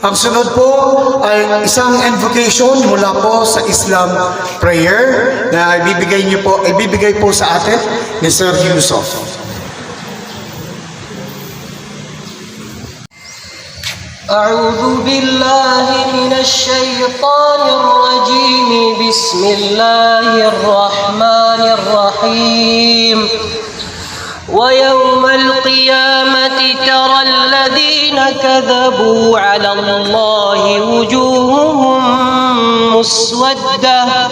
Ang sunod po ay isang invocation mula po sa Islam prayer na ibibigay po sa atin ni Sir Yusuf. أعوذ بالله من الشيطان الرجيم بسم الله الرحمن الرحيم ويوم القيامة ترى الذين كذبوا على الله وجوههم مسودة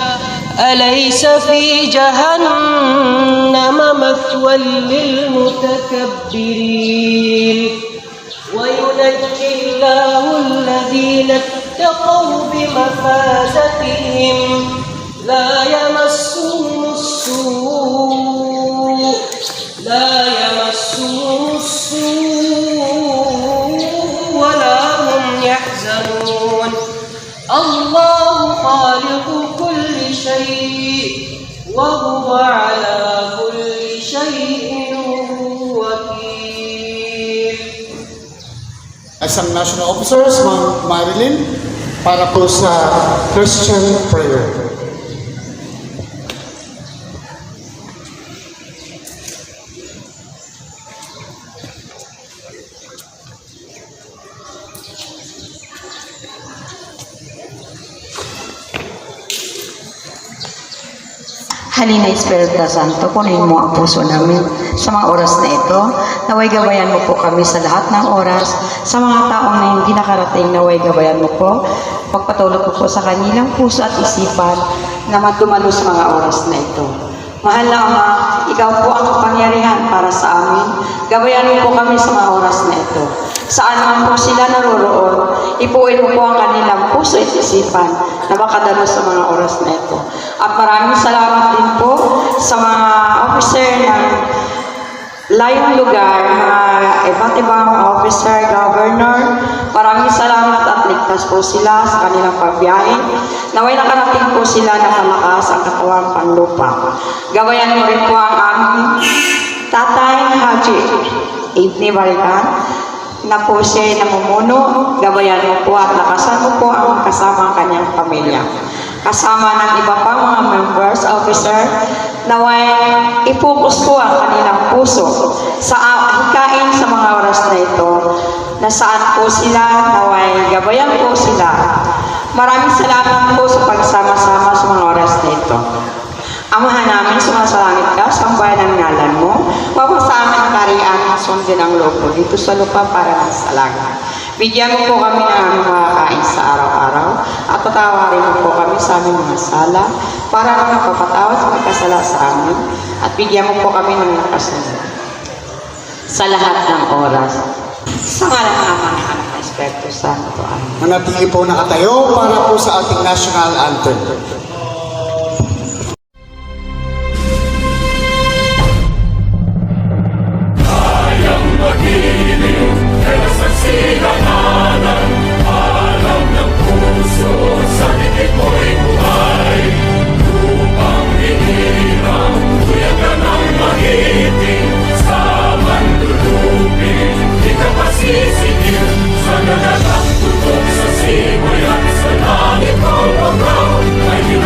أليس في جهنم مثوى للمتكبرين وينجي الله الذين اتقوا بمفازتهم لا يمسهم السوء ولا هم يحزنون الله خالق كل شيء وهو على كل شيء وكيل. Isang national officers, Ma'am Marilyn, para po sa Christian prayer. Halina Espiritu Santo, punuin mo ang puso namin sa mga oras na ito. Naway gabayan mo po kami sa lahat ng oras. Sa mga taong na hindi nakarating, naway gabayan mo po. Pagpatulog po sa kanilang puso at isipan na magdumalo sa mga oras na ito. Mahal na Ama, ikaw po ang kapangyarihan para sa amin. Gabayan mo po kami sa mga oras na ito. Saan man po sila naroroon, ipuin mo po ang kanilang puso at isipan na makadalo sa mga oras na ito. At maraming salamat din po sa mga officer ng layong lugar, mga iba't ibang officer, governor. Maraming salamat at ligtas po sila sa kanilang pagbiyahe. Naway nakarating po sila ng malakas ang katawang panlupa. Gabayan mo rin po ang aming Tatay Haji Ibni Barikan na po siya namumuno. Gabayan mo po at lakasan mo po ang kasama ang kanyang pamilya. Kasama ng iba pang mga members, officer, naway ipokus po ang kanilang puso sa hikain sa mga oras na ito, na saan po sila, naway gabayan po sila. Maraming salamat po sa pagsama-sama sa mga oras na ito. Amahan namin, sumasalangit ka, sambayan ang ngalan mo, mapasamin ang kariyan, sundin ang loob dito sa lupa para sa langit. Bigyan mo po kami ng aming makakain sa araw-araw at patawarin mo po kami sa aming mga sala para na mapapatawad sa magkasala sa amin at bigyan mo po kami ng lakas sa lahat ng oras. Sa ngalan ng Ama ng Anak ng Espiritu Santo. Amen. Manatili po nakatayo para po sa ating national anthem. Sa nagalang tutok sa simoy at sa langit mo pagkaw ay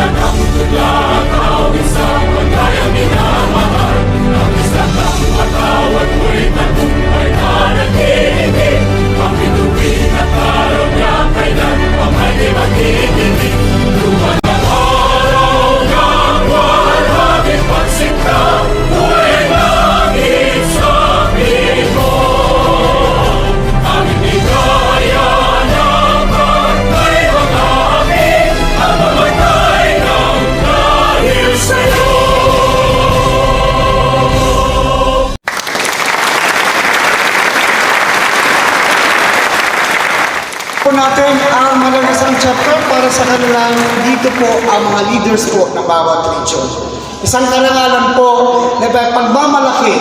natin ang malalasang chapter para sa kanilang dito po ang mga leaders po ng bawat region. Isang karangalan po na pagmamalaki,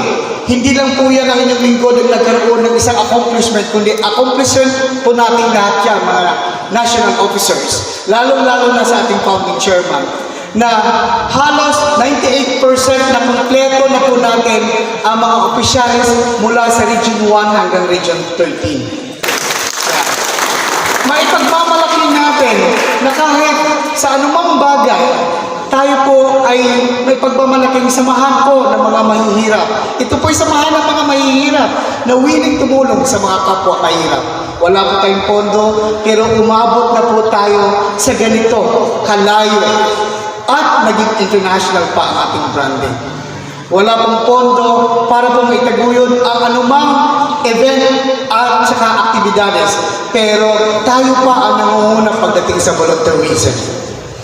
hindi lang po yan ang inyong lingkod ang nagkaroon ng isang accomplishment, kundi accomplishment po natin lahat yan, mga national officers, lalong-lalo na sa ating founding chairman, na halos 98% na kumpleto na po natin ang mga opisyalis mula sa Region 1 hanggang Region 13. Maipagmamalaki natin na kahit sa anumang bagay, tayo po ay may pagmamalaking samahan po ng mga mahihirap. Ito po ay samahan ng mga mahihirap na willing tumulong sa mga kapwa mahirap. Wala po tayong pondo, pero umabot na po tayo sa ganito kalayo at naging international pa ang ating branding. Wala pong pondo para po maitaguyod ang anumang event at saka aktibidades. Pero tayo pa ang nangunguna pagdating sa volunteerism.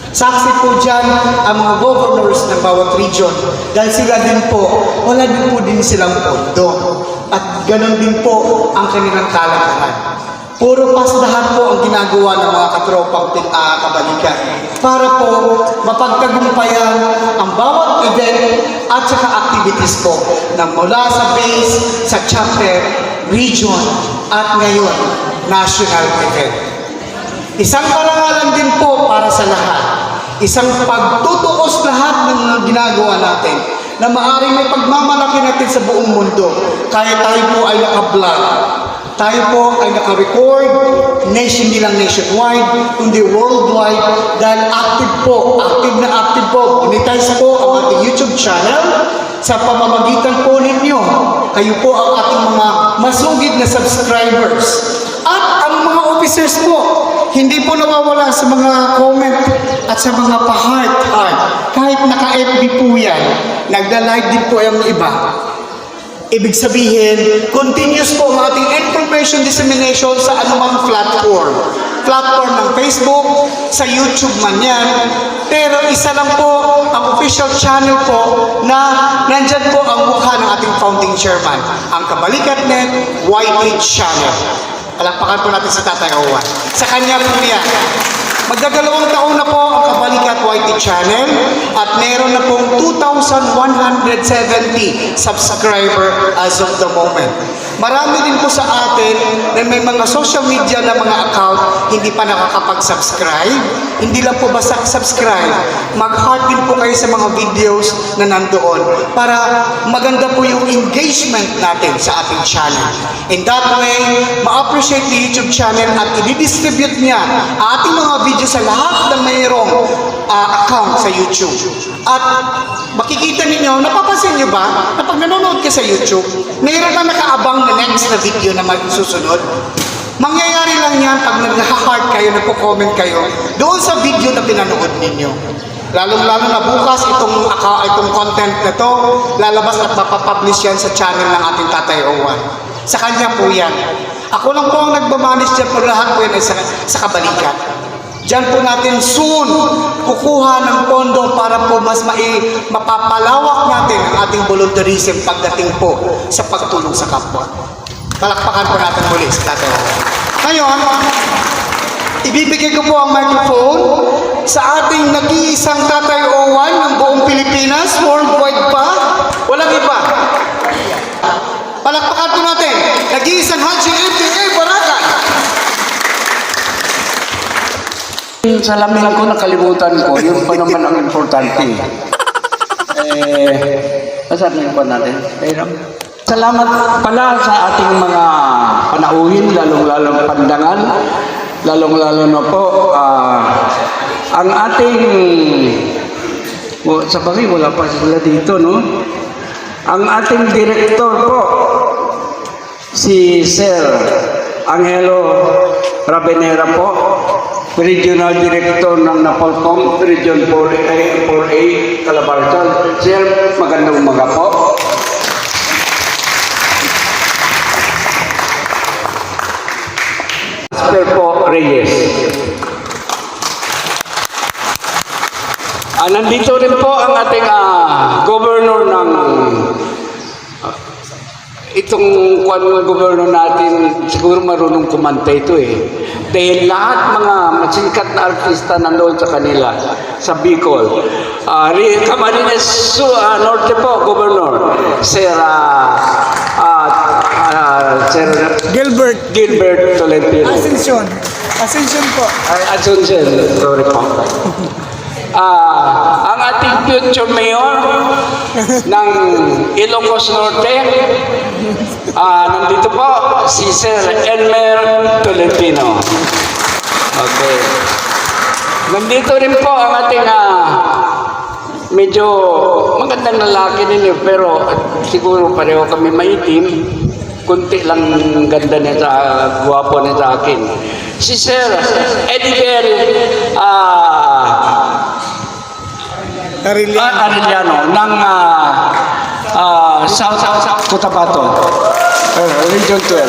Saksi po dyan ang mga governors ng bawat region dahil sila din po, wala din po din silang pondo. At ganon din po ang kanilang kalakaran. Puro pasdahan po ang ginagawa ng mga katropang kabalikan para po mapagtagumpayan ang bawat event at saka activities po na mula sa base, sa chapter, region at ngayon, national event. Isang parangalan din po para sa lahat. Isang pagtutuos lahat ng mga ginagawa natin na maaaring may pagmamalaki natin sa buong mundo. Kaya tayo po ay naka-vlog. Tayo po ay naka-record, hindi lang nationwide, kundi worldwide, dahil active po monetize po ang ating YouTube channel sa pamamagitan po ninyo. Kayo po ang ating mga masugid na subscribers. At ang mga officers po, hindi po nawawala sa mga comment at sa mga pa-heart. Kahit naka-FB po yan, nagda-like din po yung iba. Ibig sabihin, continuous po ang ating information dissemination sa anumang platform. Platform ng Facebook, sa YouTube man yan. Pero isa lang po ang official channel po na nandyan po ang mukha ng ating founding chairman. Ang Kabalikat.net YH Channel. Palakpakan po natin sa Tatay Owan. Sa kanya po yan. Magdadalawang taon na po ang Kabalikat YT Channel at meron na pong 2,170 subscriber as of the moment. Marami din po sa atin na may mga social media na mga account hindi pa nakakapag-subscribe. Hindi lang po basta subscribe. Mag-heart din po kayo sa mga videos na nandoon para maganda po yung engagement natin sa ating channel. In that way, ma-appreciate the YouTube channel at i-distribute niya ang ating mga video sa lahat ng mayroong account sa YouTube. At makikita ninyo, napapansin nyo ba na pag nanonood ka sa YouTube, mayroon na nakaabang na next na video na magsusunod? Mangyayari lang yan pag nag-heart kayo, nagko-comment kayo doon sa video na pinanood ninyo. Lalong-lalo na bukas itong content na to, lalabas at mapapublish yan sa channel ng ating Tatay Owan. Sa kanya po yan. Ako lang po ang nagmamanage dyan, pero lahat po yan ay sa Kabalikat. Diyan po natin soon kukuha ng pondo para po mas mapapalawak natin ang ating volunteerism pagdating po sa pagtulong sa kapwa. Palakpakan po natin muli sa Tatay Owan. Ngayon, ibibigay ko po ang microphone sa ating nag-iisang Tatay Owan ng buong Pilipinas, worldwide pa, walang iba. Palakpakan po natin, nag-iisang Haji MPA Barakan. Salamin ko, nakalimutan ko. Yun pa naman ang importante. Masabi po natin. Salamat pala sa ating mga panauhin, lalong-lalong pandangan. Lalong-lalo na po, ang ating, sa bagay, wala pa sila dito, no? Ang ating director po, si Sir Angelo Rabenera po, Regional Director ng Napolcom, Region 4A, Calabarzon. Sir, magandang umaga po. Sir po Reyes. Nandito rin po ang ating governor ng itong kwan ng gobyerno natin, siguro marunong kumanta ito eh. Dahil lahat mga masikat na artista nandoon sa kanila, sa Bicol. Camarines Norte po, Governor. Sir Gilbert Tolentino. Ascension po. Asuncion, sorry po. Ang ating future mayor ng Ilocos Norte, nandito po si Sir Elmer Tolentino. Okay. Nandito rin po ang ating medyo magandang lalaki din pero siguro pareho kami maitim. Kunti lang ganda niya sa guwapo niya sa akin. Si Sir Edibel Arellano ng South Cotabato, Region 12.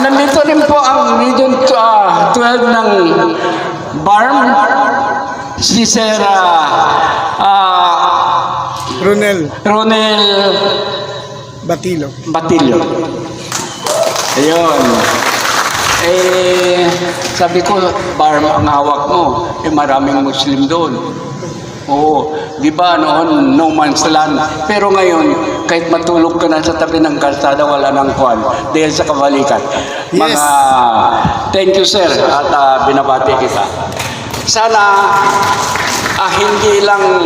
Nandito rin po ang Region 12 ng BARM, si Sir Ronel Batillo. Ayun. Sabi ko, BARM ang hawak mo. Maraming Muslim doon. Oo. Di ba noon, no man's land. Pero ngayon, kahit matulog ka na sa tabi ng kalsada, wala nang kwan. Dahil sa kabalikan. Yes. Thank you, sir. At binabati kita. Sana, hindi lang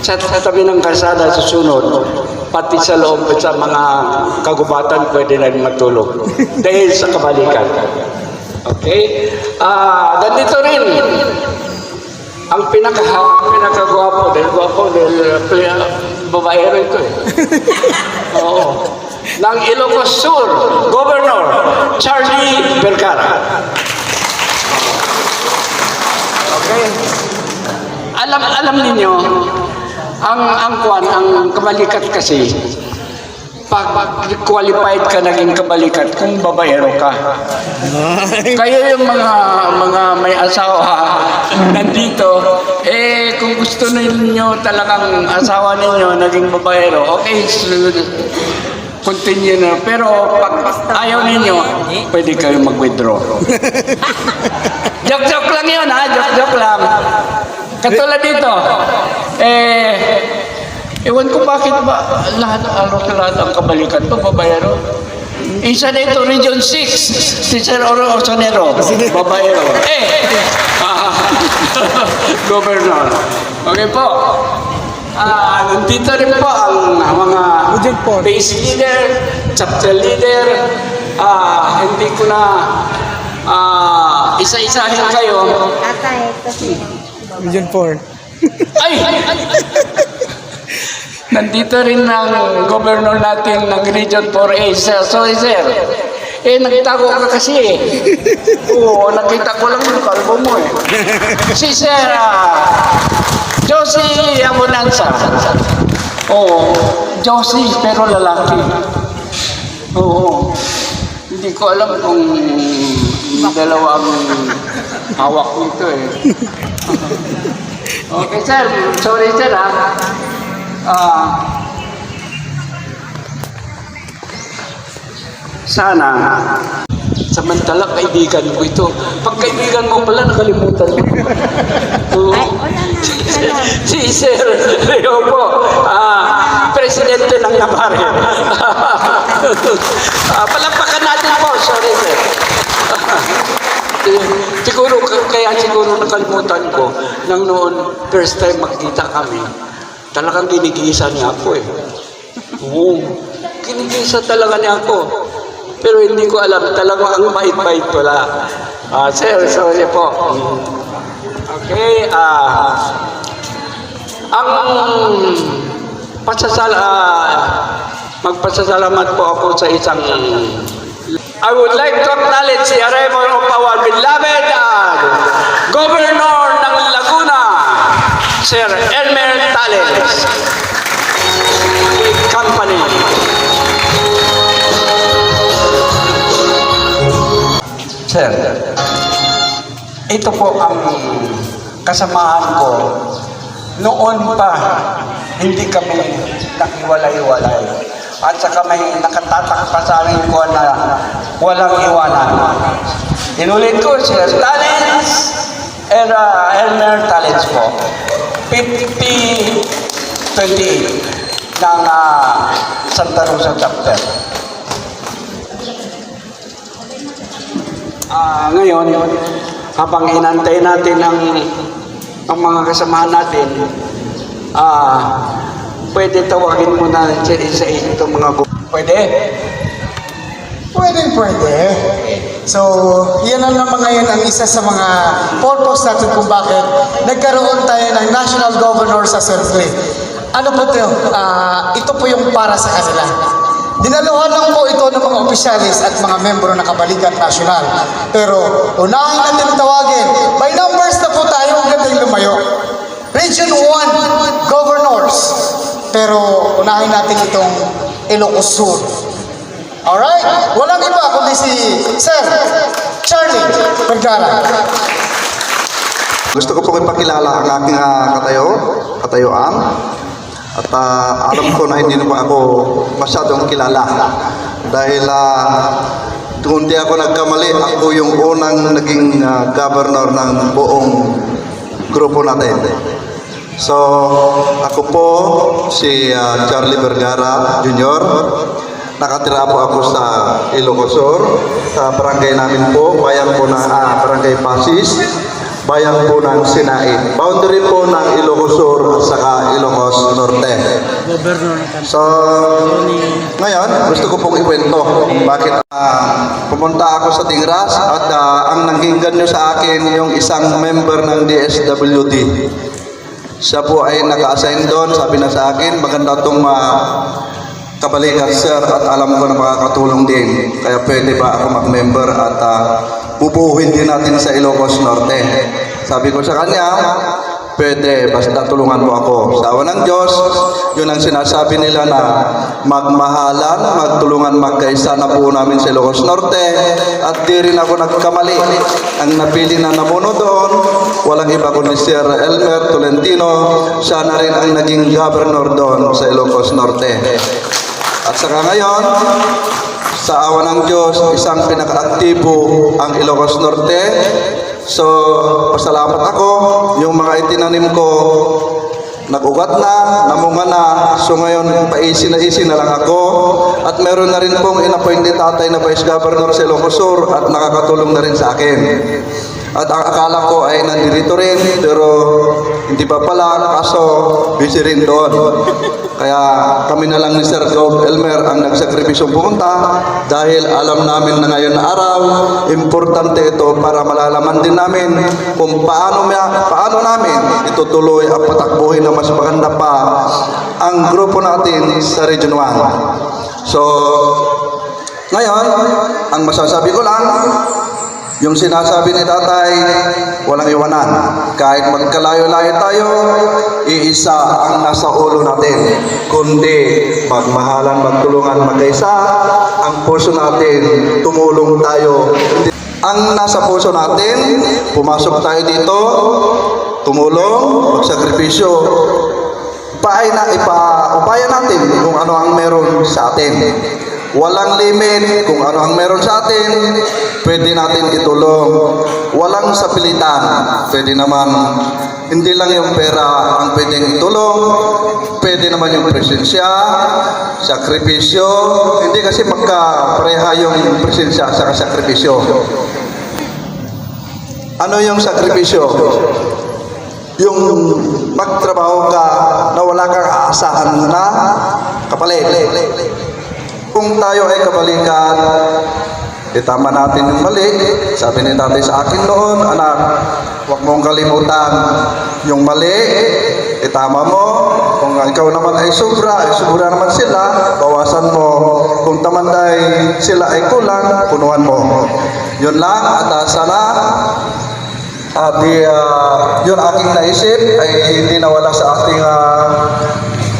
sa tabi ng kalsada susunod, pati sa loob sa mga kagubatan pwede na rin matulog dahil sa kabalikan. Okay? Nandito rin ang pinakagwapo dahil babaero ito eh. Oo. Ng Ilocos Sur, Governor Charlie Vergara. Okay? Alam ninyo, ang kabalikat kasi, pag qualified ka naging kabalikat kung babaero ka. Kaya yung mga may asawa nandito, kung gusto ninyo talagang asawa ninyo naging babaero, okay, continue na. Pero pag ayaw ninyo, pwede kayo mag-withdraw. Joke lang yun ha, joke lang. Katulad dito, ewan ko bakit ba lahat ang kabalikan to babayero. Isa dito, Region 6, si Sir Orsonero, babayero. Governor. Okay po. Nandito rin po ang mga base leader, chapter leader. Hindi ko na isa-isahin kayo. Region 4. Ay! Nandito rin ang governor natin ng Region 4A, sorry sir. Nagtago ka kasi eh. Oo, nakita ko lang yung kalbo mo eh. Si Sir Josie Abunanza. Oo, Josie pero lalaki. Oo. Hindi ko alam kung dalawang hawak nito eh. Okay sir, sorry sir sana samantala kaibigan ko ito. Pag kaibigan mo pala nakalimutan mo. Si Sir Leo po, presidente ng Nabare. Palampakan natin po, sorry sir. Siguro nakalimutan ko nang noon first time magkita kami. Talagang kinigisa niya ako eh. Oo. Kinigisa talaga niya ako. Pero hindi ko alam, talagang ang bait-bait wala. Sir, sorry po. Okay, magpasasalamat po ako sa isang I would like to acknowledge the arrival of our beloved Governor ng Laguna, Sir Elmer Tales. Company. Sir, ito po ang kasamahan ko. Noon pa, hindi kami nakiwalay-walay. at saka may nakatatak pa sa aming buwan na walang iwanan. Inulit ko, Sir Talents, Elmer Talents po. 50-28 ng Santa Rosa chapter. Ngayon, habang inantay natin ang mga kasamahan natin, pwede tawagin mo na isa itong mga pwede? Pwede. So, yan na naman ngayon ang isa sa mga purpose natin kung bakit nagkaroon tayo ng National Governors Assembly. Ano po ito? Ito po yung para sa kanila. Dinaluhan lang po ito ng mga opisyalis at mga membro ng Kabalikat Nasional. Pero unahin natin tawagin. By numbers na po tayo, huwag natin lumayo. Region 1 Governors. Pero unahin natin itong Ilocos Sur. Alright? Walang iba kundi si Sir Charlie Vergara. Gusto ko po ipakilala ang aking katayuan. At alam ko na hindi naman ako masyadong kilala. Dahil kung di ako nagkamali, ako yung unang naging governor ng buong grupo natin. So, ako po si Charlie Vergara Jr. Nakatira po ako sa Ilocos Sur, sa barangay namin po, bayan po ng barangay Pasis, bayan po ng Sinain. Boundary po ng Ilocos Sur at saka Ilocos Norte. So, ngayon, gusto ko pong ikwento bakit pumunta ako sa Tingras at ang nangginggan nyo sa akin yung isang member ng DSWD. Siya po ay naka-assign doon, sabi na sa akin, maganda itong kabalikat, sir, at alam ko na makakatulong din. Kaya pwede ba ako mag-member at bubuuhin din natin sa Ilocos Norte. Sabi ko sa kanya, pwede, basta tulungan mo ako. Sa awa ng Diyos, yun ang sinasabi nila na magmahalan, magtulungan, magkaisa na po namin sa Ilocos Norte. At di rin ako nagkamali. Ang napili na namuno doon, walang iba kundi Sir Elmer Tolentino. Siya na rin ang naging governor doon sa Ilocos Norte. At saka ngayon, sa awa ng Diyos, isang pinaka-aktibo ang Ilocos Norte. So, pasalamat ako. Yung mga itinanim ko, nag-ugat na, namunga na. So ngayon, paisi na lang ako. At meron na rin pong in-appoint ni tatay na Vice Governor sa Ilocos Sur at nakakatulong na rin sa akin. At ang akala ko ay nandito rin, pero hindi pa pala, kaso busy rin doon. Kaya kami na lang ni Sir Gov Elmer ang nagsakripisyong pumunta dahil alam namin na ngayon na araw, importante ito para malalaman din namin kung paano namin itutuloy ang patakbuhin na mas maganda pa ang grupo natin sa Region 1. So, ngayon, ang masasabi ko lang, yung sinasabi ni tatay, walang iwanan. Kahit magkalayo-layo tayo, iisa ang nasa ulo natin. Kundi magmahalan, magtulungan, magkaisa, ang puso natin, tumulong tayo. Ang nasa puso natin, pumasok tayo dito, tumulong, magsakripisyo. Upaya natin kung ano ang meron sa atin. Walang limit kung ano ang meron sa atin, pwede natin itulong. Walang sapilitan. Pwede naman, hindi lang yung pera ang pwedeng itulong, pwede naman yung presensya, sakripisyo. Hindi kasi magkapareha yung presensya sa sakripisyo. Ano yung sakripisyo? Yung magtrabaho ka na wala kang aasahan na kapalit. Kung tayo ay kabalikan, itama natin yung mali. Sabi ni tatay sa akin noon, anak, huwag mong kalimutan yung mali, itama mo. Kung ikaw naman ay sobra naman sila, bawasan mo. Kung tamanday sila ay kulang, punuan mo. Yun lang, at sana yun aking naisip ay hindi nawala sa aking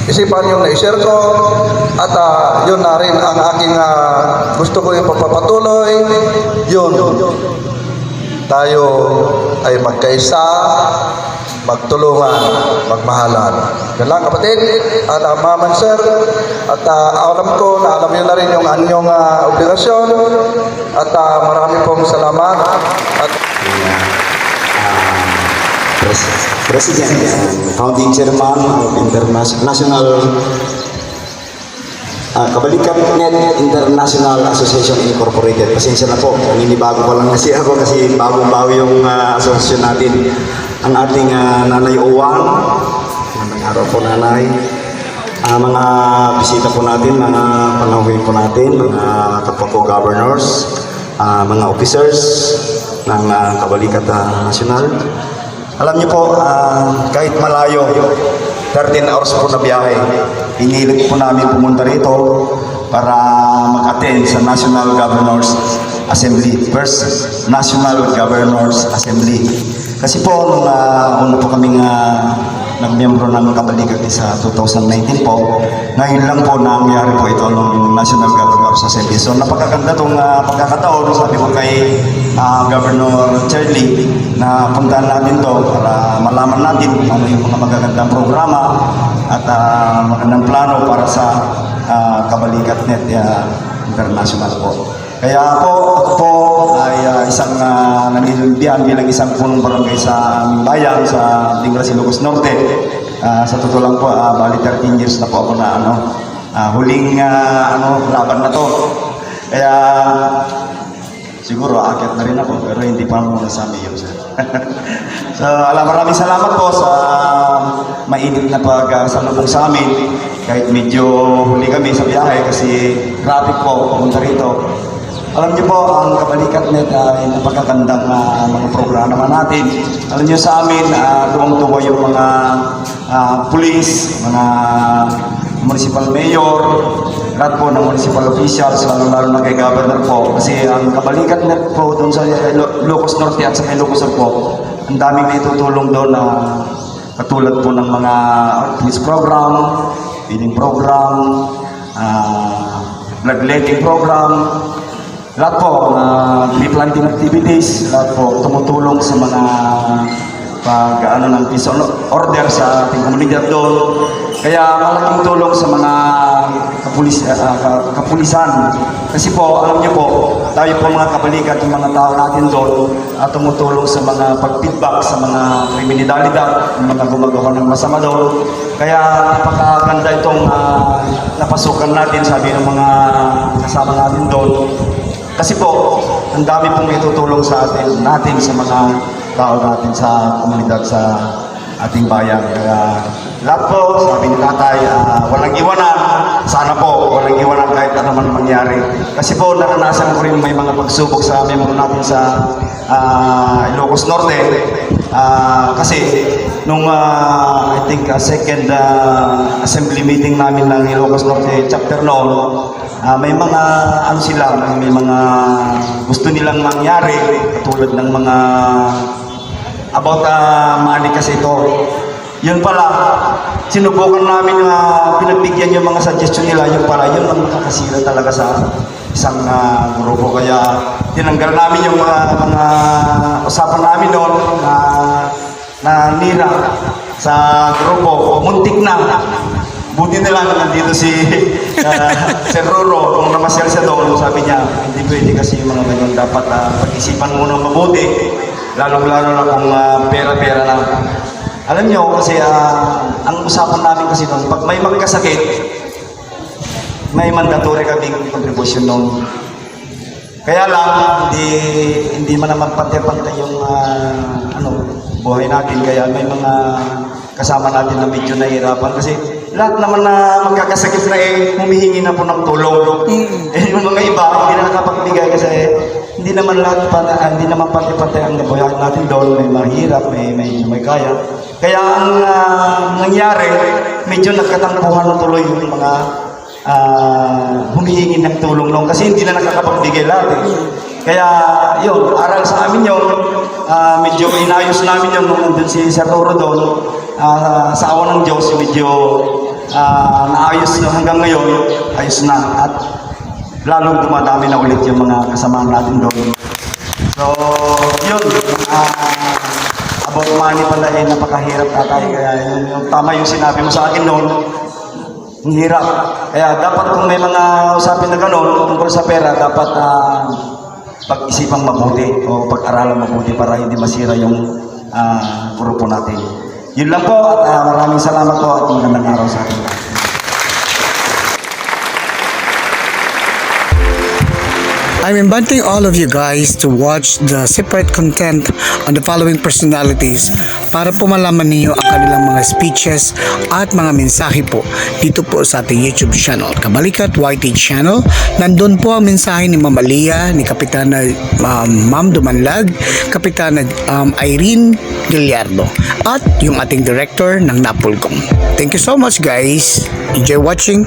isipan yung na-share ko at yun na rin ang aking gusto ko yung pagpapatuloy. Yun, tayo ay magkaisa, magtulungan, magmahalan. Yan lang kapatid, at Maman Sir, at alam ko na alam niyo na rin yung anyong obligasyon, at marami pong salamat. At President and Founding Chairman of National Kabalikat Net International Association Incorporated. Pasensya na po, naninibago pa lang kasi ako kasi bagong-bago yung asosasyon natin. Ang ating Nanay Owan, magandang araw po Nanay. Mga bisita po natin, mga panauhin po natin, mga kapwa ko governors, mga officers ng Kabalikat National. Alam niyo po, kahit malayo, 13 hours po na biyahe, pinilit po namin pumunta rito para mag-attend sa National Governors Assembly, First National Governors Assembly. Kasi po, nung una po kaming nagmiyembro ng Kabalikat sa 2019 po, ngayon lang po nangyari po ito ng National Governors Assembly. So napakaganda itong pagkakataon, sabi ko kay Governor Charlie na puntahan natin to para malaman natin ano yung mga magagandang programa at magandang plano para sa Kabalikat Net International po. Kaya po, ako po ay isang nanilbihan bilang isang punong barangay sa aming bayan sa Dingra, Ilocos Norte. Sa totoo lang po, bali 13 years na po ako na huling laban na to. Kaya siguro aakyat na rin ako pero hindi pa muna sa mayor. So maraming salamat po sa mainit na pagsalubong sa amin. Kahit medyo huli kami sa biyahe kasi traffic po pumunta rito. Alam niyo po, ang Kabalikat Net ay napakagandang mga programa natin. Alam niyo sa amin, tuwang-tuwa yung mga pulis, mga municipal mayor, lahat po ng municipal officials, lalo-lalo na kay governor po. Kasi ang Kabalikat Net po doon sa Ilocos Norte at sa Ilocos Sur po, ang daming naitutulong doon na katulad po ng mga police program, feeding program, bloodletting program, lahat po, planting activities, lahat po tumutulong sa mga ng peace order sa ating komunidad doon. Kaya malaking tulong sa mga kapulisan. Kasi po, alam niyo po, tayo po mga kabalikat, yung mga tao natin doon, tumutulong sa mga pag-feedback sa mga kriminalidad, yung mga gumagawa ng masama doon. Kaya napakaganda itong napasukan natin, sabi ng mga kasama natin doon. Kasi po, ang dami pong may tutulong sa natin sa mga tao natin sa komunidad, sa ating bayan. Kaya lahat po, sabi ni tatay, walang iwanan. Sana po, walang iwanan kahit ano man mangyari. Kasi po, naranasan ko rin may mga pagsubok sa miyembro natin sa Ilocos Norte. Kasi nung I think second assembly meeting namin ng Ilocos Norte chapter noon, may mga may mga gusto nilang mangyari tulad ng mga about money kasi ito. Yun pala, sinubukan namin pinagbigyan yung mga suggestion nila, yun pala, yun ang nakakasira talaga sa isang grupo. Kaya tinanggal namin yung mga usapan namin noon na nira sa grupo. Muntik na. Buti na lang nandito si Sir Roro, kung namasyal siya doon, sabi niya, hindi pwede kasi yung mga ganyan, dapat pag-isipan muna mabuti, lalong-lalo na kung pera-pera lang. Alam niyo, kasi ang usapan namin kasi doon, pag may magkasakit, may mandatory kaming contribution noon. Kaya lang, hindi man naman pantay-pantay yung buhay natin, kaya may mga kasama natin na medyo nahihirapan kasi lahat naman na magkakasakit na humihingi na po ng tulong. Yung mga iba, hindi na nakapagbigay kasi hindi naman pati-pati ang nabuhayan natin doon. May mahirap, may kaya. Kaya ang nangyari, medyo nagkatampuhan ng tuloy yung mga humihingi ng tulong noon kasi hindi na nakakapagbigay lahat. Kaya yun, aral sa amin yun, medyo inayos namin yun nung nandun si Sir Roro doon. Sa awa ng Diyos, medyo naayos na hanggang ngayon, ayos na. At lalong dumadami na ulit yung mga kasamahan natin doon. So, yun, about money pala eh, napakahirap tatay. Kaya yung tama yung sinabi mo sa akin noon, ang hirap. Kaya dapat kung may mga usapin na gano'n tungkol sa pera, dapat pag-isipang mabuti o pag-aralan mabuti para hindi masira yung grupo natin. Yun lang po at maraming salamat po at magandang araw sa atin. I'm inviting all of you guys to watch the separate content on the following personalities para po malaman niyo ang kanilang mga speeches at mga mensahe po dito po sa ating YouTube channel, Kabalikat YT Channel. Nandun po ang mensahe ni Ma'am Alia, ni Kapitana Ma'am Dumanlag, Kapitana Irene Gallardo, at yung ating director ng Napolcom. Thank you so much guys. Enjoy watching.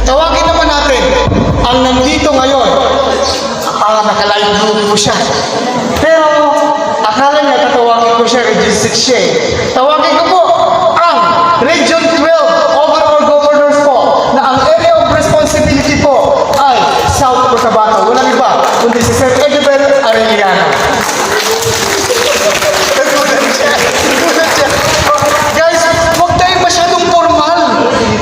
Tawagin naman natin ang nandito ngayon. Nakalive view po siya. Pero akala niya tatawagin ko siya, Region 6 siya eh. Tawagin ko po ang Region 12 Overall Governors po na ang area of responsibility po ay South Cotabato. Walang iba kundi si Sir Edibel Arellano. Guys, huwag tayo masyadong formal.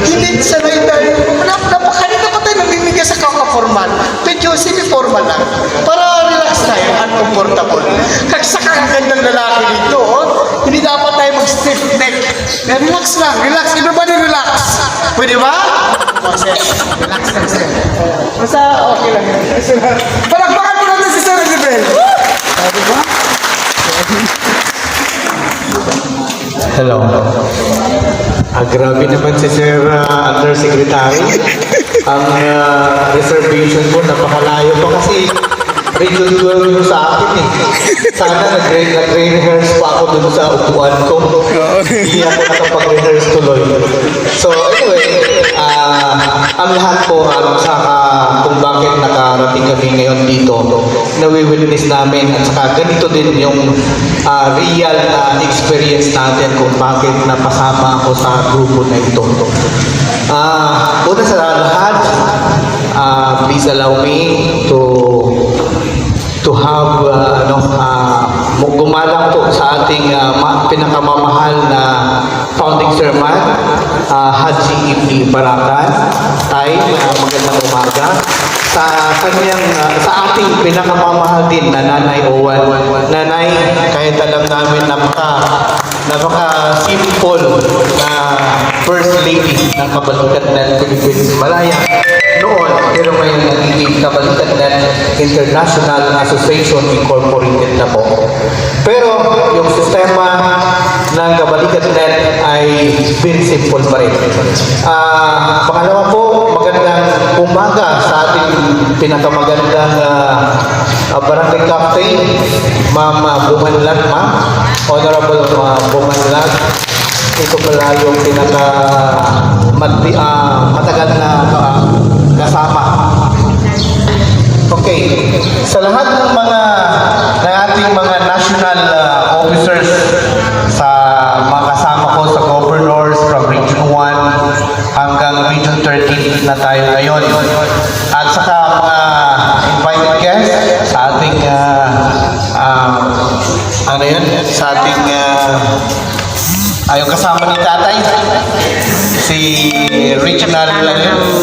Hindi sanay tayo. Napakanina pa tayo namimigay sa kaka-formal. Medyo semi-formal lang. Para relax tayo at comfortable. Saka ang gandang lalaki dito, hindi dapat tayo mag-stiff neck. Relax lang, relax. Everybody relax. Pwede ba? Relax lang sir. Basta okay lang. Palakpakan po natin si Sir Edibel. Diba? Hello. Grabe naman si Sir Undersecretary. Ang reservation ko napakalayo pa kasi Region 12 yung sa akin eh. Sana nag-rehearse pa ako dun sa upuan ko. Hindi ako nakapag-rehearse tuloy. So anyway, ang lahat po saka kung bakit nakarating kami ngayon dito, nawi-witness namin at saka ganito din yung real na experience natin kung bakit napasama ako sa grupo na ito. Una sa lahat, please allow me to have gumalang po sa ating pinakamamahal na founding chairman, Haji Ibni Barakan. Tay, magandang umaga. Sa kanyang, sa ating pinakamamahal din na Nanay Owan. Nanay, kahit alam namin napaka-simple na First Lady ng Kabalikat ng Philippines Malaya noon, pero ngayon nagiging Kabalikat ng International Association Incorporated na po. Pero yung sistema ng Kabalikat Net ay very simple pa rin. Pangalawa po, magandang umaga sa ating pinakamagandang barangay captain, Ma'am Bumanlag, Ma'am. Honorable Bumanlag. Ito pala yung matagal na kasama. Okay. Sa lahat ng ating mga national officers, sa mga kasama ko sa governors from Region 1 hanggang Region 13 na tayo ngayon. At saka mga invited guests sa ating sa ating yung kasama ni tatay, si regional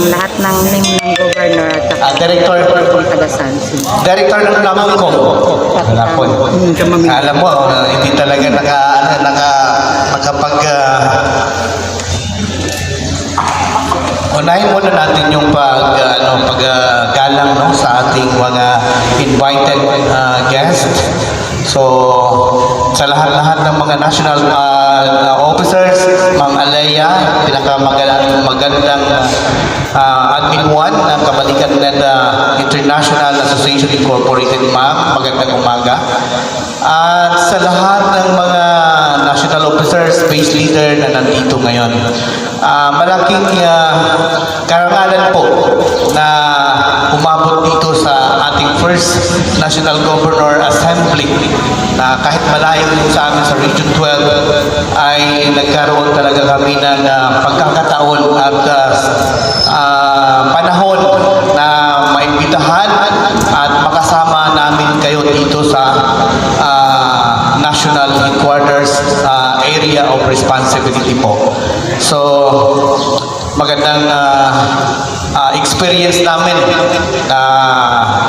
Lahat ng name ng governor at director Tagasan. ng Napolcom. Alam mo, hindi talaga nakapag unahin muna natin yung paggalang sa ating mga invited guests. So, sa lahat-lahat ng mga national officers, Mang Alaya, pinakamagandang Admin 1 ng Kabalikadnet International Association Incorporated, ma'am, magandang umaga. At sa lahat ng mga national officers, base leader na nandito ngayon, malaking karangalan po na umabot dito sa ating first National Governor Assembly na kahit malayo po sa amin sa Region 12 ay nagkaroon talaga kami ng pagkakataon at panahon na maimbitahan at makasama namin kayo dito sa National Headquarters Area of Responsibility po. So, magandang experience namin na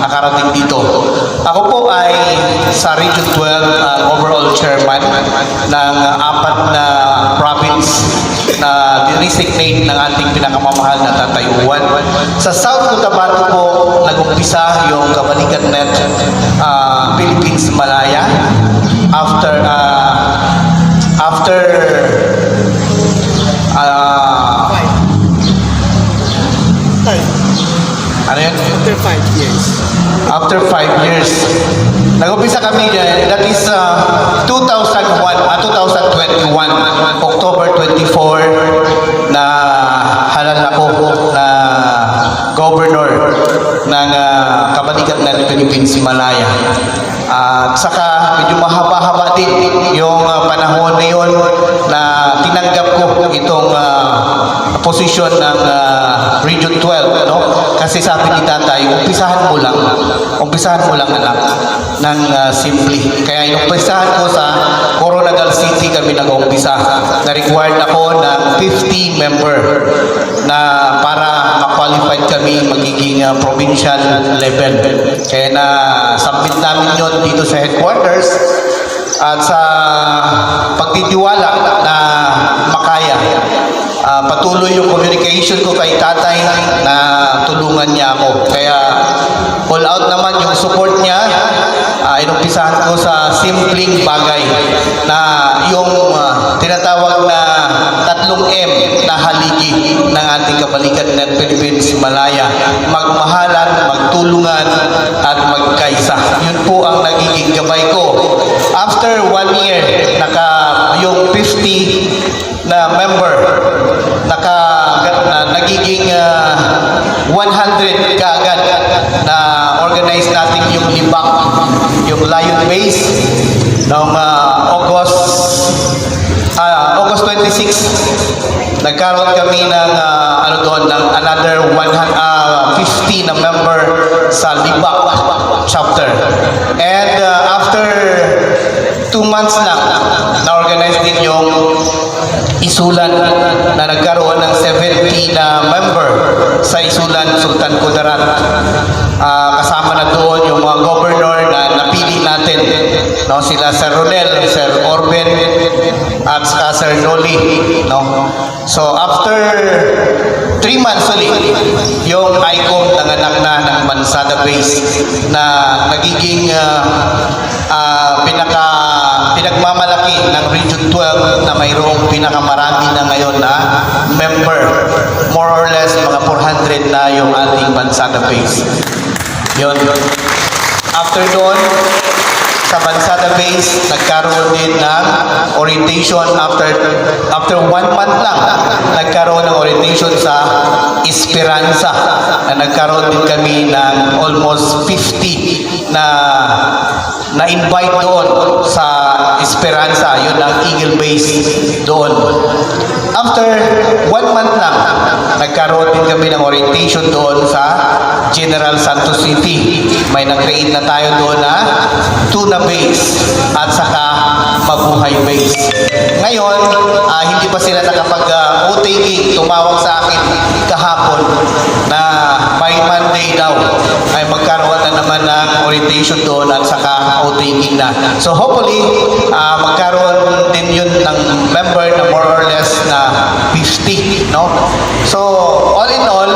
nakarating dito. Ako po ay sa Region 12 overall chairman ng 4 na province na dinesignate ng ating pinakamamahal na tatayuan. Sa South Cotabato po nag-umpisa yung Kabalikadnet Philippines Malaya after ano yun? After 5 years. After 5 years. Nag-umpisa kami dyan. That is 2021, October 24, na halal ako na governor ng Kabalikadnet Philippines Malaya. At saka medyo mahaba-haba din yung panahon na yun na tinanggap ko itong posisyon ng Region 12, no? Kasi sabi ni tatay, umpisahan mo lang anak ng simple. Kaya inumpisahan ko sa Coronadal City kami nag-umpisa. Na-required ako ng 50 member na para ma-qualified kami magiging provincial level. Kaya na-submit namin yun dito sa headquarters at sa pagtitiwala na makaya. Patuloy yung communication ko kay tatay na tulungan niya ako. Kaya all out naman yung support niya. Inumpisahan ko sa simpleng bagay na yung tinatawag na 3M na haligi ng ating Kabalikadnet Philippines Malaya. Magmahalan, magtulungan at magkaisa. Yun po ang nagiging gabay ko. After 1 year, yung 50 na member nagiging 100 kaagad na organize natin yung libak, yung Lion Base noong August 26. Nagkaroon kami ng ng another 50 na member sa Libak chapter. And after 2 months lang, na-organize din yung Isulan na nagkaroon ng 70 na member sa Isulan, Sultan Kudarat. Kasama na doon yung mga governor na napili natin, no? Sila Sir Ronel, Sir Orben at saka Sir Noli, no? So after 3 months ulit, yung ICOM nanganak na ng Bansada Base na nagiging pinagmamalaki ng Region 12 na mayroong pinakamarami na ngayon na member. More or less, mga 400 na yung ating Bansada Base. Yun. After doon, sa Bansada Base, nagkaroon din ng orientation after 1 month lang. Nagkaroon ng orientation sa Esperanza na nagkaroon din kami ng almost 50 na invite doon sa Esperanza. Yun ang Eagle Base doon. After 1 month lang, nagkaroon din kami ng orientation doon sa General Santos City. May nag-create na tayo doon na Tuna Base at saka Mabuhay Base. Ngayon, hindi pa sila nakapag-OTE. Tumawag sa akin kahapon na by Monday daw ay magkaroon na naman ng orientation doon at saka OTE na. So hopefully, magkaroon din yun ng member na more or less na 50, no? So all in all,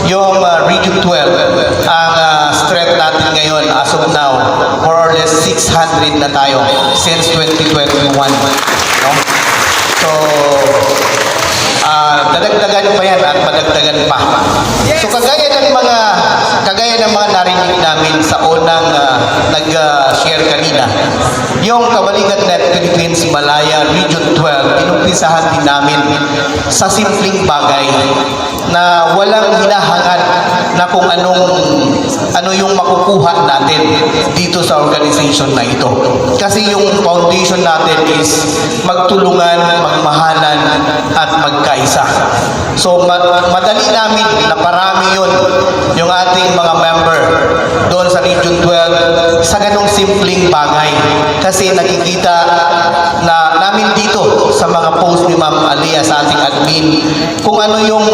yung Region 12, ang strength natin ngayon as of now, more or less 600 600 na tayo since 2021. No? So, dadagdagan pa yan at padagdagan pa. So kagaya ng mga narinig namin sa unang nag-share kanina, yung Kabalikat Net Philippines Malaya Region 12, inumpisahan din namin sa simpleng bagay na walang hinahangad na kung ano yung makukuha natin dito sa organization na ito. Kasi yung foundation natin is magtulungan, magmahalan, at magkaisa. So, madali namin na parami yun, yung ating mga member doon sa Region 12 sa ganong simpleng bagay. Kasi nakikita na namin dito sa mga post ni Ma'am Alia sa ating admin kung ano yung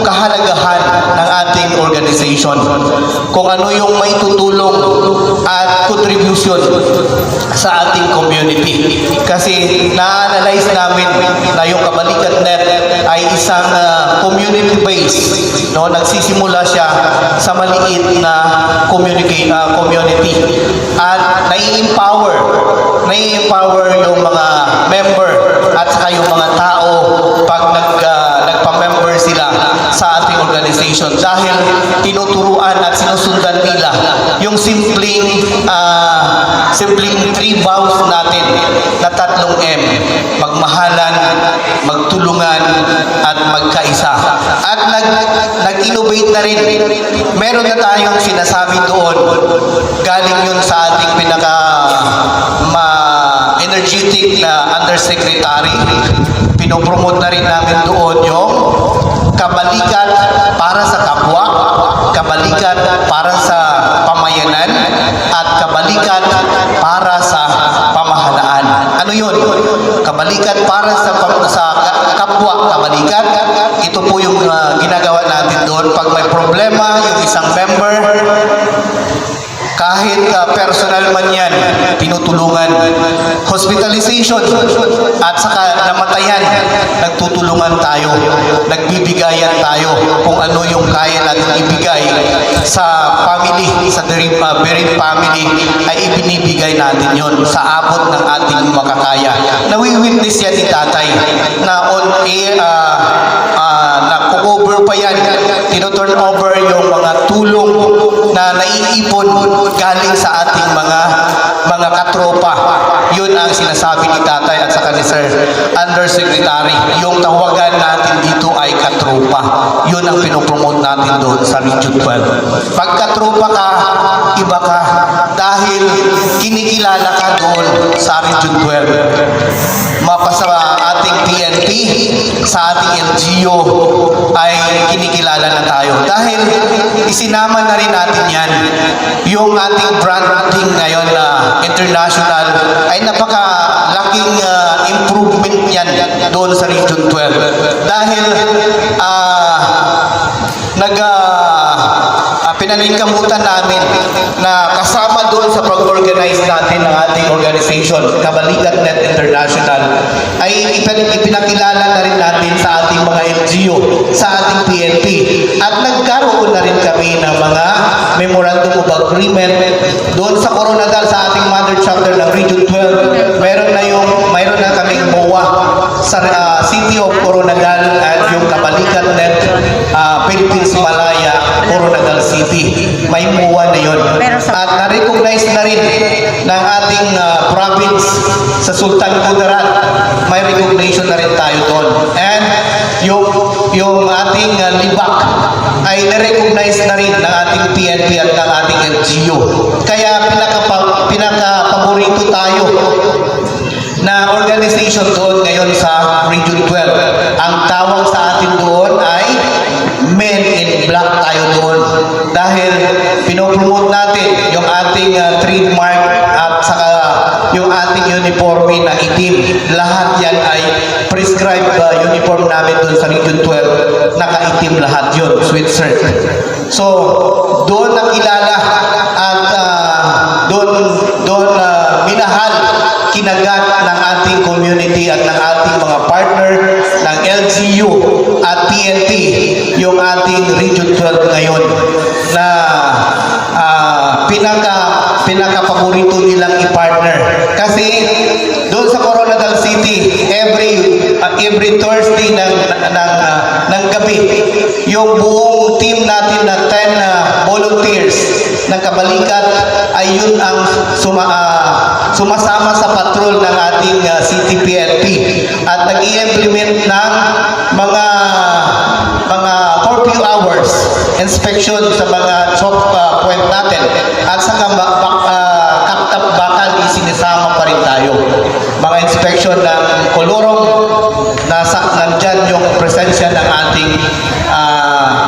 kahalagahan ng ating organization, kung ano yung maitutulong at contribution sa ating community. Kasi na-analyze namin na yung Kabalikat Net ay isang community-based, no? Nagsisimula siya sa maliit na community at nai-empower yung mga member at saka yung mga tao pag nagpa-member sila sa ating organization dahil tinuturuan at sinusundan nila yung simpleng 3 vows natin na 3 M: magmahalan, magtulungan, at magkaisa. At nag-innovate na rin. Meron na tayong sinasabi doon, galing yun sa ating energetic na undersecretary. Pinopromote na rin namin doon yung kabalikat para sa kapwa, kabalikat para sa pamayanan, at kabalikat para sa pamahalaan. Ano yun? Kabalikat para sa kapwa, kabalikat. Ito po yung ginagawa natin doon. Pag may problema yung isang member, kahit personal man yan, tinutulungan. Hospitalization at saka namatayan, nagtutulungan tayo, nagbibigayan tayo kung ano yung kaya natin ibigay sa family, sa bereaved family, ay ibinibigay natin yon sa abot ng ating makakaya. Nawi-witness yan ni Tatay na on air, na-cover pa yan, tino-turn over yung mga tulong na naiipon galing sa ating mga katropa. Yun ang sinasabi ni Tatay at saka ni Sir Undersecretary. Yung tawagan natin dito ay katropa. Yun ang pinopromote natin doon sa Region 12. Pag katropa ka, iba ka dahil kinikilala ka doon sa Region 12. Mapasa ating PNP, sa ating LGU ay kinikilala na tayo. Dahil isinama na rin natin yan. Yung ating branding ngayon na international ay napakalaking improvement yan doon sa Region 12. Dahil pinaningkamutan namin na kasama doon sa pag-organize natin ng ating organization, Kabalikat Net International, ay ipinakilala na rin natin sa ating mga LGU, sa ating PNP. At nagkaroon na rin kami ng mga Memorandum of Agreement doon sa Coronadal, sa ating mother chapter ng Region 12. Mayroon na kaming MOA sa City of Coronadal at yung Kabalikat Net Philippines Malaya, Coronadal City. May MOA na yun. At na-recognize na rin ng ating province sa Sultan Kudarat. May recognition na rin tayo doon. And yung ating libak ay na-recognize na rin ng ating PNP at ng ating LGU. Kaya pinaka-paborito tayo na organization doon ngayon sa Region 12. Ang tawag sa atin doon ay Men in Black tayo doon. Dahil pinopromote natin yung ating trademark at saka yung ating uniforme na itim. Lahat yan ay prescribed uniform namin doon sa Region 12. Nakaitim lahat yun, sweatshirt. So, doon nakilala at doon minahal, kinagat ng ating community at ng ating mga partner ng LGU at PNP yung ating Region 12 ngayon na pinaka-paborito nilang i-partner. Kasi doon sa Coronadal City, every Thursday ng gabi, yung buong team natin na 10 volunteers ng Kabalikat ay yun ang sumasama sa patrol ng ating City PNP at nag-i-implement ng mga curfew hours inspection sa mga choke point natin at sa Kaptap Bakal isinisama pa rin tayo. Mga inspection ng kolorong nandyan yung presensya ng ating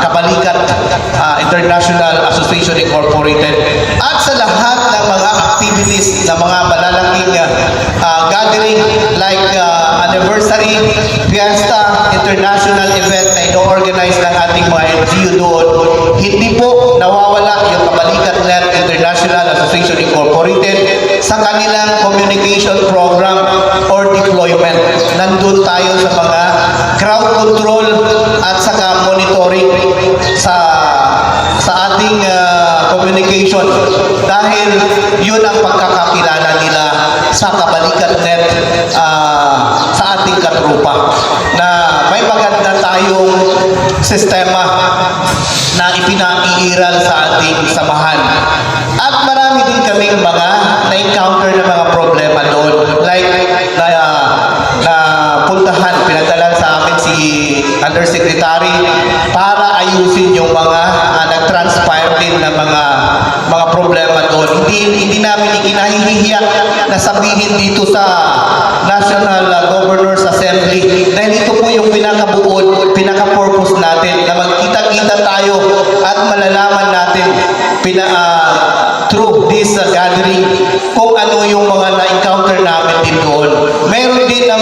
Kabalikat International Association Incorporated at sa lahat ng mga activities na mga malalaking gathering like anniversary, fiesta, international event na ino-organize ng ating mga NGO doon, hindi po nawawala yung Kabalikat Net International Association Incorporated sa kanilang communication program or deployment. Nandun tayo sa mga crowd control at saka monitoring sa ating communication dahil yun ang pagkakakilala nila sa Kabalikat Net sa ating katrupa na may maganda tayong sistema na ipinaiiral sa ating samahan. At marami din kaming mga na-encounter na mga problema doon. Like, na puntahan, pinadala sa amin si Undersecretary para ayusin yung mga nag-transpire din na mga problema doon. Hindi namin ikinahihiya na sabihin dito sa National Governors Assembly dahil ito po yung pinakabuod, pinaka-purpose natin na magkita-kita tayo at malalaman natin through this gathering kung ano yung mga na-encounter namin din doon. Meron din na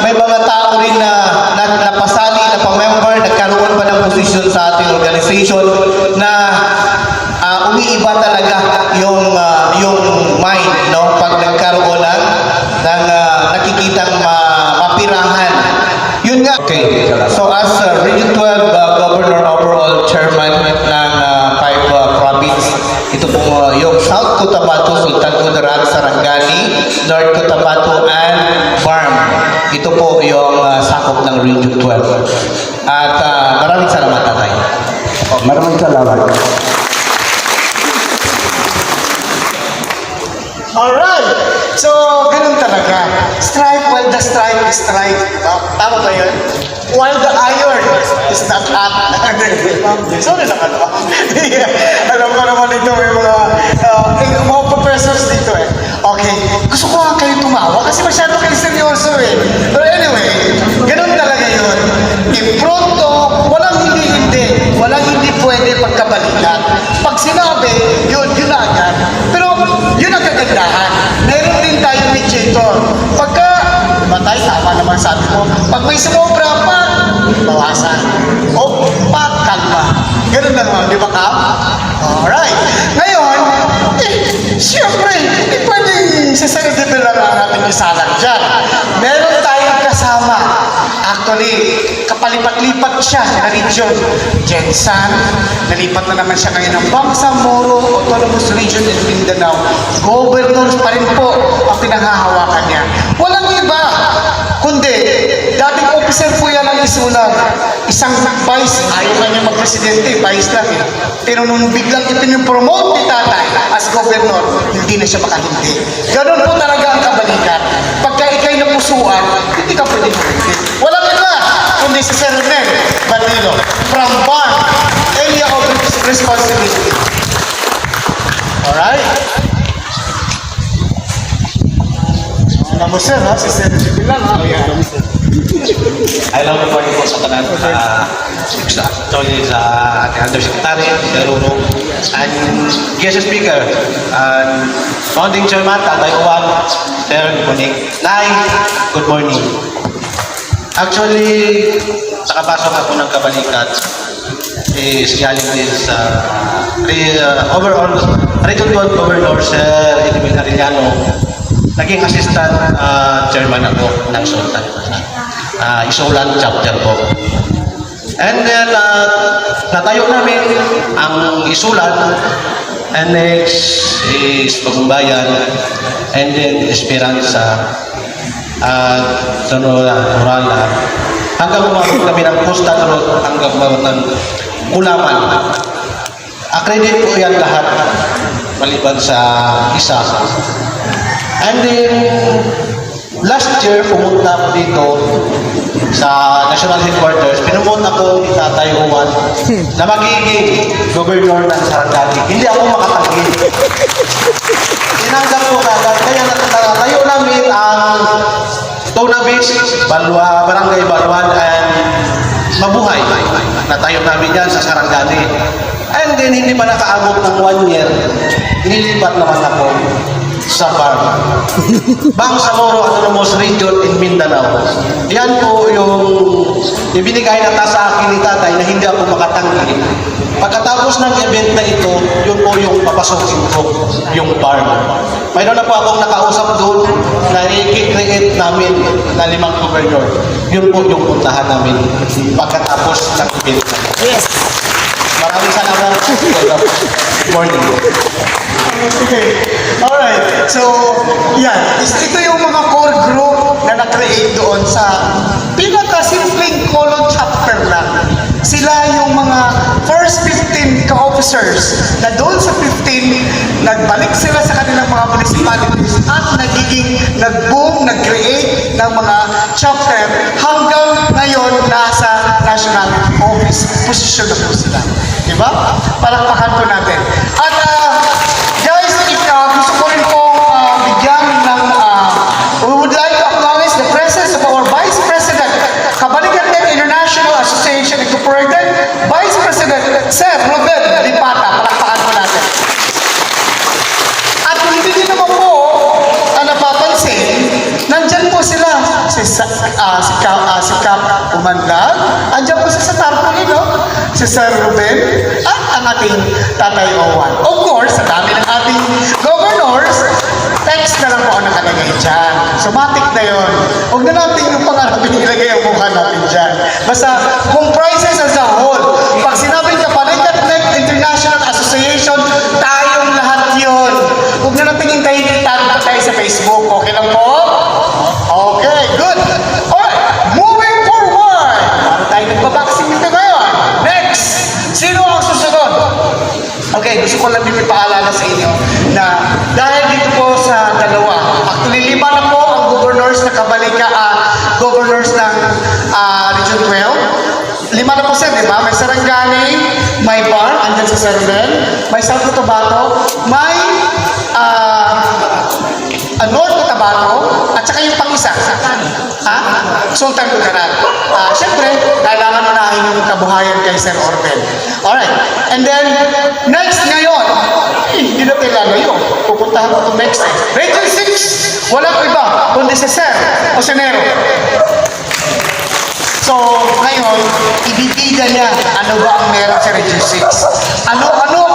may mga tao rin na napasali na pa-member, nagkaroon pa ng posisyon sa ating organization na umiiba talaga yung mind, no? Pag nagkaroon ng nakikitang mapirahan. Yun nga. Okay. So as Region 12 Governor overall Chairman ng 5 province, ito po yung South Cotabato, Sultan Kudarat, Sarangani, North Cotabato, and Farm. Ito po yung sakop ng Region 12. At maraming salamat, Tatay. Maraming salamat. Alright! So, ganun talaga. Strike while the strike is strike. Tama ba yun? While the iron is not hot. Sorry naman ba? Alam ko naman ito, may mga professors dito eh. Okay, gusto ko nga kayo tumawa kasi masyado kayo seryoso eh. But anyway, ganun talaga yun. Impronto, walang hindi. Walang hindi pwede pagkabalikan. Pag sinabi, yun na agad. Pero yun ang kagandahan. Meron din tayo mediator. Pagka matay, tama naman sabi mo. Pag may sumobra pa, bawasan. O, kalma. Ganun na naman, di ba, Kap? Alright. Ngayon, siyempre, hindi pwedeng sasalidin lang ang ating isalang dyan. Meron tayong kasama. Actually, kapalipat-lipat siya na region. Jensan, nalipat na naman siya ngayon ng Bangsamoro, Autonomous Region in Mindanao. Governors pa rin po ang pinanghahawakan niya. Walang iba, kundi dating officer po yan ang isulat. Isang vice, ayaw na niya mag-presidente, vice lang eh. Pero nung biglang ipinipromote ni tatay as governor, hindi na siya makahindi. Ganon po talaga ang kabalikan. Pagka ikay napusuan, hindi ka pwede mahindi. Walang iba, kundi si Sir Nel Bandilo from BARM, Area of Responsibility. Alright? Alam mo sir ha, si Sir lang ha. Hello, good morning po sa kanan. Actually, sa ating Undersecretary, Sir Runo, and guest speaker, and founding chairman, Tatay Uwan, Sir, good morning. Nay, good morning. Actually, sa kapasok ako ng Kabalikat, is galing din sa overall Region 12 Governor Sir Edwin Arellano. Naging assistant chairman ako ng Sultan. Isulan chapter po. And then, natayo namin ang isulan And next is Bagumbayan. And then Esperanza. At Norala. Hanggang umabot kami ng Coastal Road, hanggang umabot ng Kulaman. Accredit po yan lahat, maliban sa isa. And then, last year, pumunta ako dito sa National Headquarters. Pinumunta ko ni Tatay Juan na magiging gobernador ng Sarangani. Hindi ako makatanggi. Tinanggap ko kagad. Kaya natayo namin ang Tona Beach, Barangay Balwan, and Mabuhay. Natayo namin yan sa Sarangani. And then, hindi pa nakaabot ng 1 year, inilipat naman ako sa Bangsamoro Autonomous Region in Mindanao. Yan po yung ibinigay na sa akin ni Tatay na hindi ako makatanggi. Pagkatapos ng event na ito, yun po yung papasokin ko, yung farm. Mayroon na po akong nakausap doon na i-create namin na 5 gobernador. Yun po yung puntahan namin pagkatapos ng event. Yes. Maraming salamat. Good morning. Okay. Alright. So, yan. Ito yung mga core group na na-create doon sa pinaka-simpleng colon chapter lang. Sila yung mga first 15 ka-officers na doon sa 15, nagbalik sila sa kanilang mga municipalities at nag-boom, nag-create ng mga chapter hanggang ngayon nasa national office position na po sila. Diba? Palakpakan po natin. At guys, gusto ko rin po bigyan ng we would like to acknowledge the presence of our Vice President, Kabaligan International Association Incorporated, Vice President Sir Ruben Lipata. Palakpakan po natin. At kung hindi din naman po napapansin, nandyan po sila si Cap Umandag, andyan po sa tarpaulin, no? Si Sir Ruben at ang ating Tatay Owan. Of course, sa dami ng ating governors, text na lang po ang nakalagay dyan. Somatic na yun. Huwag na natin yung pangarapin ilagay ang mukha natin dyan. Basta, comprises as a whole. Pag sinabing Kapalikat International Association, tayong lahat yun. Huwag na natin hintayin tag tayo sa Facebook. Okay lang po? Okay, good. Alright, moving forward. Para tayo nagbabaksing nito ngayon. Next, sino ang susunod? Okay, gusto ko lang din ipaalala sa inyo na dahil dito po sa dalawa, actually 5 na po ang governors na governors ng Region 12. 5 na po sir, di ba? May Sarangani, may Bar, andyan sa Sarangani, may South Cotabato, may North Cotabato, at saka yung pang-isa. Sultan Kudarat. Siyempre, kailangan unahin yung kabuhayan kay Sir Orben. Alright. And then, next ngayon, hindi na tayo lalayo. Pupuntahan ko itong next time. Region 6, walang iba, kundi si Sir Osenero. So, ngayon, ibibida niya ano ba ang meron sa Region 6. Ano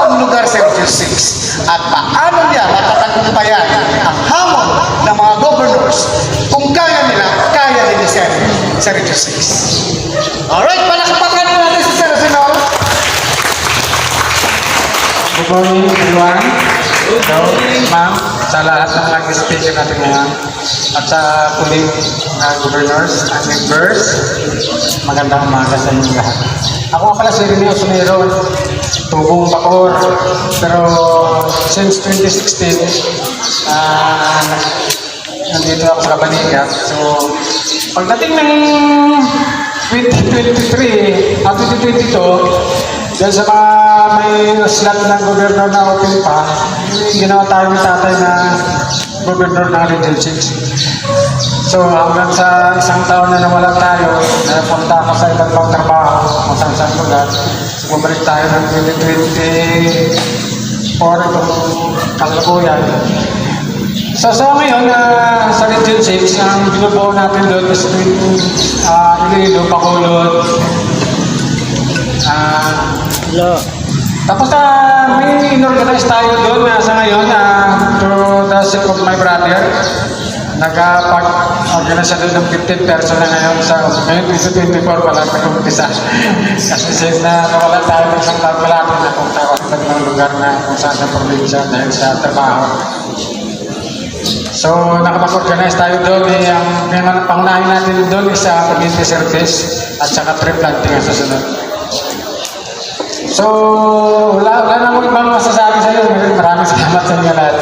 ang lugar sa Region 6. At paano niya matatagumpayan ang hamon ng mga governors kung kaya nila, kaya din ni Sir sa Region 6. Alright, palakpakan natin si Sir Osenero. Good morning, everyone. Hello, ma'am, sa lahat ng nag-speech natin ngayon at sa puling governors and members, magandang umaga sa inyo lahat. Ako nga pala si Rene Osenero, tubong Bacoor, pero since 2016, nandito ako sa Kabalikat. So, pagdating ng 2023 at 2022, dahil sa mga may slot ng gobernador na open pa, ginawa tayo ni Tatay na gobernador ng Region 6. So hanggang sa isang taon na nawala tayo, napunta ako sa ibang pang trabaho, masang-sang lugar. So bumalik tayo ng 2024 itong kasalukuyan. So ngayon, sa Region 6, ang binubuo natin doon is Iloilo, Bacolod, tapos may inorganize tayo doon sa ngayon through the sake of my brother nagpag-organisa doon ng 15 person na ngayon sa ngayon 2024 wala nag-umpisa. Kasi since na nawala tayo ng isang taon wala na kung tawag ng lugar na kung saan sa probinsya dahil sa trabaho. So, nakapag-organize tayo doon. Ang pangunahin natin doon is sa community service at saka tree planting ang susunod. So, wala namang ibang masasabi sa iyo. Maraming salamat sa inyo lahat.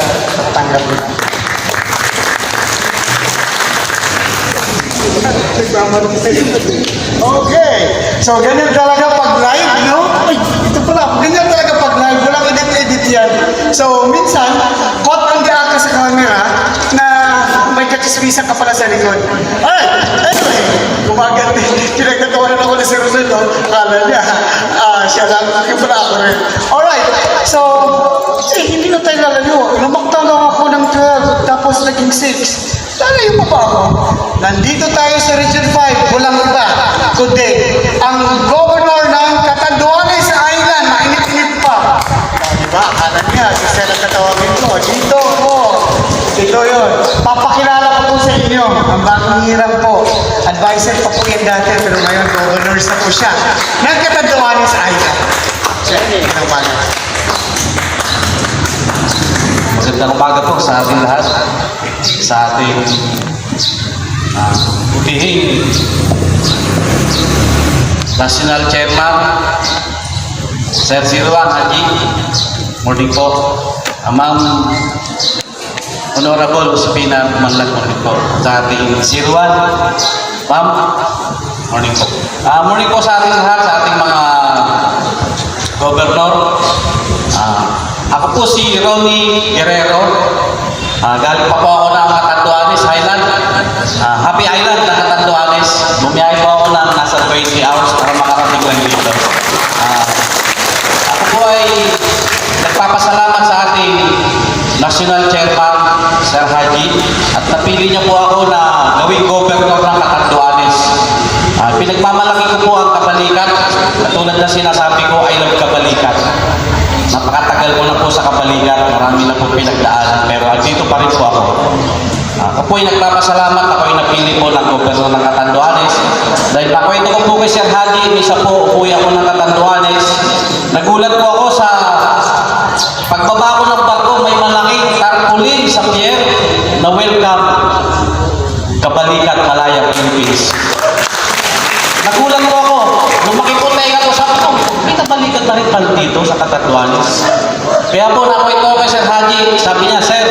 Tanggap mo. Okay. So, ganyan talaga pag live, no? Ay, ito pala. Ganyan talaga pag live. Walang edit-edit yan. So, minsan, caught ang diaka sa camera na may kachismisa ka pala sa likod. Ay! Anyway, gumaganti. Pinagtatawanan ako na si Rosendo. Akala niya, siya lang. Yung pala ako rin. Alright. So, hindi na tayo lalayo. Lumaktaw lang ako ng 12, tapos naging 6. Lalayo pa ba ako? Nandito tayo sa Region 5, walang iba, kundi ang governor ng Catanduanes Island, mainit-init pa. Diba? Akala niya, si Sela katawagin ko. Dito po. Ito yun. Papakilala ko po sa inyo. Ang bagong hirang po. Advisor pa po yan dati, pero ngayon governor na po siya. Ng Catanduanes Island. Siya, ang bagay. Magandang umaga po sa ating lahat, sa ating butihing National Chairman, Sir Sirwan Haji. Morning po. Ma'am Honorable Josefina Manlag, morning po. Sa ating Sirwan, Ma'am, morning po. Morning po sa ating lahat, sa ating mga Governor. Ako po si Ronnie Guerrero. Galing pa po ako ng Catanduanes Island. Happy Island na Catanduanes. Bumiyahe po ako ng nasa 20 hours para makarating lang dito. Ako po ay nagpapasalamat sa ating National Chairman, Sir Haji, at napili niya po ako na gawing Governor ng Catanduanes. Pinagmamalaki ko po ang Kabalikat. Katulad na sinasabi ko, I love Kabalikat. Napakatagal ko na po sa Kabalikat, marami na po pinagdaan, pero dito pa rin po ako. Ako po ay nagpapasalamat, ako ay napili po ng Governor ng Catanduanes. Dahil pakwento ko po kay Sir Haji, isa po uwi ako ng Catanduanes. Nagulat po ako sa pagbaba ko ng barko, may malaking tarpaulin sa pier na welcome Kabalikat, Malaya, Philippines. Nagulat po ako, lumaki po tayo ko sa ako. May Kabalikat na rin pala dito sa Catanduanes. Kaya po na ako ito kay Sir Haji, sabi niya, Sir,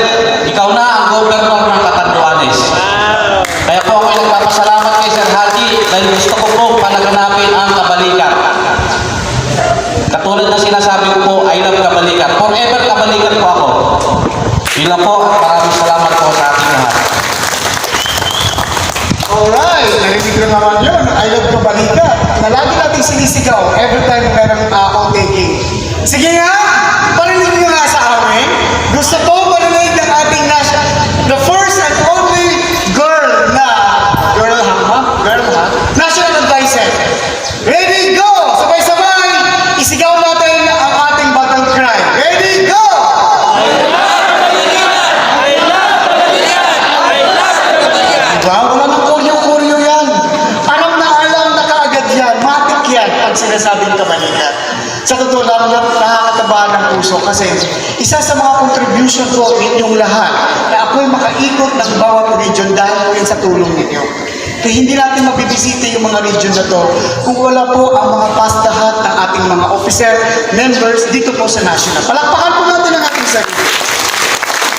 ikaw na ang Governor ng Catanduanes. Kaya po ako ay nagpapasalamat kay Sir Haji dahil gusto ko po panaganapin ang Kabalikat. Katulad na sinasabi ko po, I love Kabalikat. Forever Kabalikat po ako. Yun po at maraming salamat po sa ating lahat. Alright, narinig ko naman yun. I love Kabalikat. Na lagi natin sinisigaw every time merong outtaking. Sige nga, parinig nyo nga sa amin. Gusto ko parinig ng ating the first and only girl, National Advisor. Ready, go! Sabay-sabay, isigaw natin ang ating battle cry. Ready, go! Diba? Wala nang kuryo-kuryo yan. Alam na kaagad yan. Matik yan ang sinasabing Kabalikat. Sa totoo lang, nakakataba ng puso kasi isa sa mga contribution ko inyong lahat na ako'y makaikot ng bawat region dahil po yun sa tulong ninyo. Kaya hindi natin mabibisita yung mga region na to kung wala po ang mga pastahat ng ating mga officer, members dito po sa national. Palakpakan po natin ang ating sarili.